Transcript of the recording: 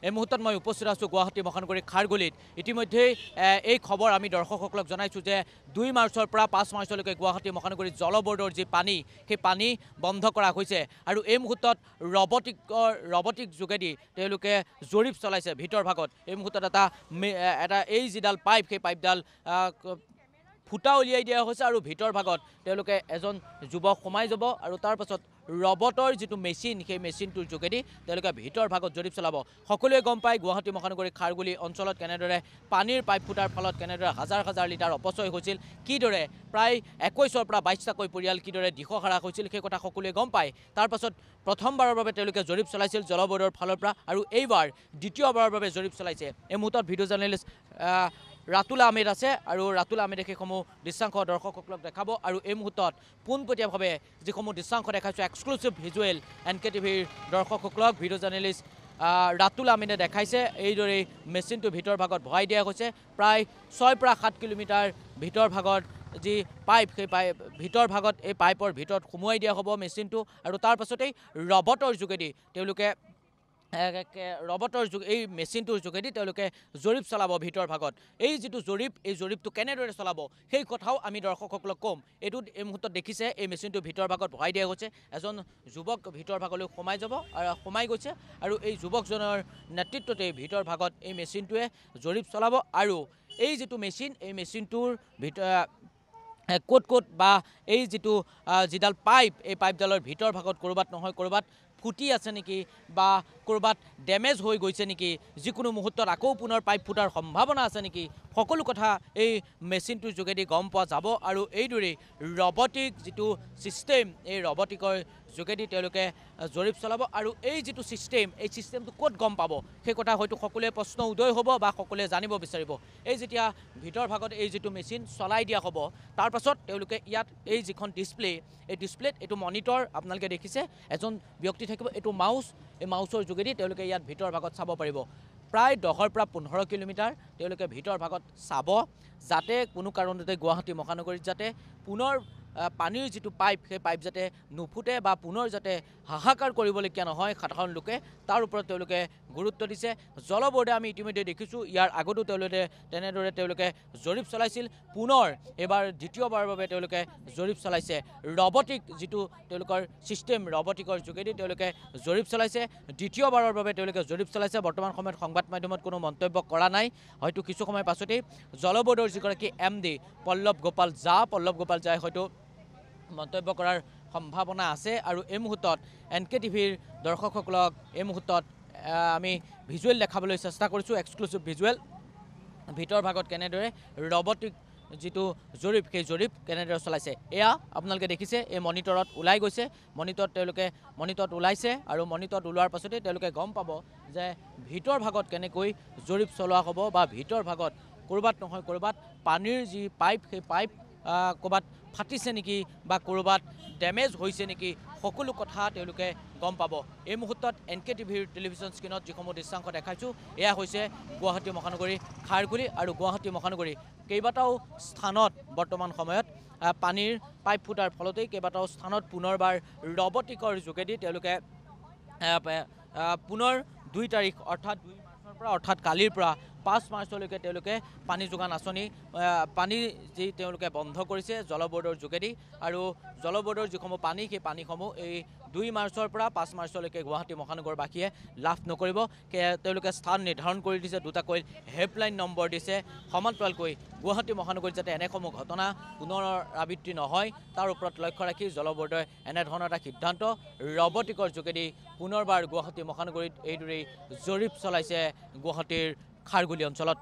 এই মুহূৰ্তত মই উপস্থিত আছোঁ গুৱাহাটী মহানগৰী খাৰগুলিত। ইতিমধ্যে এই খবৰ আমি দৰ্শকসকলক জনাইছোঁ যে 2 মাৰ্চৰ পৰা 5 মাৰ্চলৈকে গুৱাহাটী মহানগৰীত জল বৰ্ডৰ যি পানী সেই পানী বন্ধ কৰা হৈছে আৰু এই মুহূৰ্তত ৰবটিক যোগেদি তেওঁলোকে জৰীপ চলাইছে ভিতৰ ভাগত। এই মুহূৰ্তত এটা এই যিডাল পাইপ সেই পাইপডাল ফুটা উলিয়াই দিয়া হৈছে আৰু ভিতৰ ভাগত তেওঁলোকে এজন যুৱক সোমাই যাব আৰু তাৰ পাছত ৰবটৰ যিটো মেচিন সেই মেচিনটোৰ যোগেদি তেওঁলোকে ভিতৰ ভাগত জৰীপ চলাব। সকলোৱে গম পায় গুৱাহাটী মহানগৰী খাৰগুলি অঞ্চলত কেনেদৰে পানীৰ পাইপ ফুটাৰ ফলত কেনেদৰে হাজাৰ হাজাৰ লিটাৰ অপচয় হৈছিল, কিদৰে প্ৰায় 21ৰ পৰা 22টাকৈ পৰিয়াল কিদৰে দিশহাৰা হৈছিল সেই কথা সকলোৱে গম পায়। তাৰ পাছত প্ৰথমবাৰৰ বাবে তেওঁলোকে জৰীপ চলাইছিল জল বৰ্ডৰ ফালৰ পৰা আৰু এইবাৰ দ্বিতীয়বাৰৰ বাবে জৰীপ চলাইছে। এই মুহূৰ্তত ভিডিঅ' জাৰ্নেলিষ্ট ৰাতুল আহমেদ আছে আৰু ৰাতুল আহমেদে সেইসমূহ দৃশ্যাংশ দৰ্শকসকলক দেখাব আৰু এই মুহূৰ্তত পোনপটীয়াভাৱে যিসমূহ দৃশ্যাংশ দেখাইছোঁ এক্সক্লুচিভ ভিজুৱেল NKTVৰ দৰ্শকসকলক ভিডিঅ' জাৰ্নেলিষ্ট ৰাতুল আহমেদে দেখাইছে। এইদৰেই মেচিনটো ভিতৰ ভাগত ভৰাই দিয়া হৈছে। প্ৰায় 6 পৰা 7 কিলোমিটাৰ ভিতৰ ভাগত যি পাইপ সেই ভিতৰ ভাগত এই পাইপৰ ভিতৰত সোমোৱাই দিয়া হ'ব মেচিনটো আৰু তাৰ পাছতেই ৰবটৰ যোগেদি তেওঁলোকে এই মেচিনটোৰ যোগেদি তেওঁলোকে জৰীপ চলাব ভিতৰ ভাগত। এই যিটো জৰীপ এই জৰীপটো কেনেদৰে চলাব সেই কথাও আমি দৰ্শকসকলক ক'ম। এইটোত এই মুহূৰ্তত দেখিছে এই মেচিনটো ভিতৰ ভাগত ভৰাই দিয়া হৈছে। এজন যুৱক ভিতৰ ভাগলৈ সোমাই গৈছে আৰু এই যুৱকজনৰ নেতৃত্বতে ভিতৰ ভাগত এই মেচিনটোৱে জৰীপ চলাব আৰু এই যিটো মেচিন এই মেচিনটোৰ ক'ত বা এই যিডাল পাইপ এই পাইপডালৰ ভিতৰ ভাগত ক'ৰবাত নহয় ক'ৰবাত ফুটি আছে নেকি বা ক'ৰবাত ডেমেজ হৈ গৈছে নেকি, যিকোনো মুহূৰ্তত আকৌ পুনৰ পাইপ ফুটাৰ সম্ভাৱনা আছে নেকি, সকলো কথা এই মেচিনটোৰ যোগেদি গম পোৱা যাব আৰু এইদৰেই ৰবটিক যিটো ছিষ্টেম এই ৰবটিকৰ যোগেদি তেওঁলোকে জৰীপ চলাব আৰু এই যিটো ছিষ্টেম এই ছিষ্টেমটো ক'ত গম পাব সেই কথা হয়তো সকলোৱে প্ৰশ্ন উদয় হ'ব বা সকলোৱে জানিব বিচাৰিব। এই যেতিয়া ভিতৰ ভাগত এই যিটো মেচিন চলাই দিয়া হ'ব তাৰ পাছত তেওঁলোকে ইয়াত এই যিখন ডিছপ্লে এই ডিছপ্লেত এইটো মনিটৰ আপোনালোকে দেখিছে এজন ব্যক্তি থাকিব, এইটো মাউচ, এই মাউচৰ যোগেদি তেওঁলোকে ইয়াত ভিতৰ ভাগত চাব পাৰিব। প্ৰায় 10ৰ পৰা 15 কিলোমিটাৰ তেওঁলোকে ভিতৰ ভাগত চাব যাতে কোনো কাৰণতে গুৱাহাটী মহানগৰীত যাতে পুনৰ পানীৰ যিটো পাইপ সেই পাইপ যাতে নুফুটে বা পুনৰ যাতে হাহাকাৰ কৰিবলগীয়া নহয় সাধাৰণ লোকে, তাৰ ওপৰত তেওঁলোকে গুৰুত্ব দিছে। জল বৰ্ডে আমি ইতিমধ্যে দেখিছোঁ ইয়াৰ আগতো তেনেদৰে তেওঁলোকে জৰীপ চলাইছিল। পুনৰ এইবাৰ দ্বিতীয়বাৰৰ বাবে তেওঁলোকে জৰীপ চলাইছে। ৰবটিক যিটো তেওঁলোকৰ ছিষ্টেম ৰবটিকৰ যোগেদি তেওঁলোকে জৰীপ চলাইছে। দ্বিতীয়বাৰৰ বাবে তেওঁলোকে জৰীপ চলাইছে। বৰ্তমান সময়ত সংবাদ মাধ্যমত কোনো মন্তব্য কৰা নাই। হয়তো কিছু সময় পাছতেই জল বৰ্ডৰ যিগৰাকী MD পল্লৱ গোপাল ঝাই হয়তো মন্তব্য কৰাৰ সম্ভাৱনা আছে আৰু এই মুহূৰ্তত NKTVৰ দৰ্শকসকলক এই মুহূৰ্তত আমি ভিজুৱেল দেখাবলৈ চেষ্টা কৰিছোঁ, এক্সক্লুচিভ ভিজুৱেল ভিতৰ ভাগত কেনেদৰে ৰবটিক যিটো জৰীপ সেই জৰীপ কেনেদৰে চলাইছে। এয়া আপোনালোকে দেখিছে এই মনিটৰত ওলাই গৈছে, মনিটৰত ওলাইছে আৰু মনিটৰত ওলোৱাৰ পাছতেই তেওঁলোকে গম পাব যে ভিতৰ ভাগত কেনেকৈ জৰীপ চলোৱা হ'ব বা ভিতৰ ভাগত ক'ৰবাত নহয় ক'ৰবাত পানীৰ যি পাইপ সেই পাইপ ক'ৰবাত ফাটিছে নেকি বা ক'ৰবাত ডেমেজ হৈছে নেকি সকলো কথা তেওঁলোকে গম পাব। এই মুহূৰ্তত NKTVৰ টেলিভিছন স্ক্ৰীণত যিসমূহ দৃশ্যাংশ দেখাইছোঁ এয়া হৈছে গুৱাহাটী মহানগৰী খাৰগুলি আৰু গুৱাহাটী মহানগৰী কেইবাটাও স্থানত বৰ্তমান সময়ত পানীৰ পাইপ ফুটাৰ ফলতেই কেইবাটাও স্থানত পুনৰবাৰ ৰবটিকৰ যোগেদি তেওঁলোকে পুনৰ 2 তাৰিখ অৰ্থাৎ 2 মাৰ্চৰ পৰা অৰ্থাৎ কালিৰ পৰা 5 মাৰ্চলৈকে তেওঁলোকে পানী যোগান আঁচনি পানী যি তেওঁলোকে বন্ধ কৰিছে জল বৰ্ডৰ যোগেদি আৰু জল বৰ্ডৰ যিসমূহ পানী সেই পানীসমূহ এই 2 মাৰ্চৰ পৰা 5 মাৰ্চলৈকে গুৱাহাটী মহানগৰবাসীয়ে লাভ নকৰিব। তেওঁলোকে স্থান নিৰ্ধাৰণ কৰি দিছে, দুটাকৈ হেল্পলাইন নম্বৰ দিছে। সমান্তৰালকৈ গুৱাহাটী মহানগৰীত যাতে এনেসমূহ ঘটনা পুনৰাবৃত্তি নহয় তাৰ ওপৰত লক্ষ্য ৰাখি জল বৰ্ডে এনেধৰণৰ এটা সিদ্ধান্ত ৰবটিকৰ যোগেদি পুনৰবাৰ গুৱাহাটী মহানগৰীত এইদৰেই জৰীপ চলাইছে গুৱাহাটীৰ খাৰগুলি অঞ্চলত।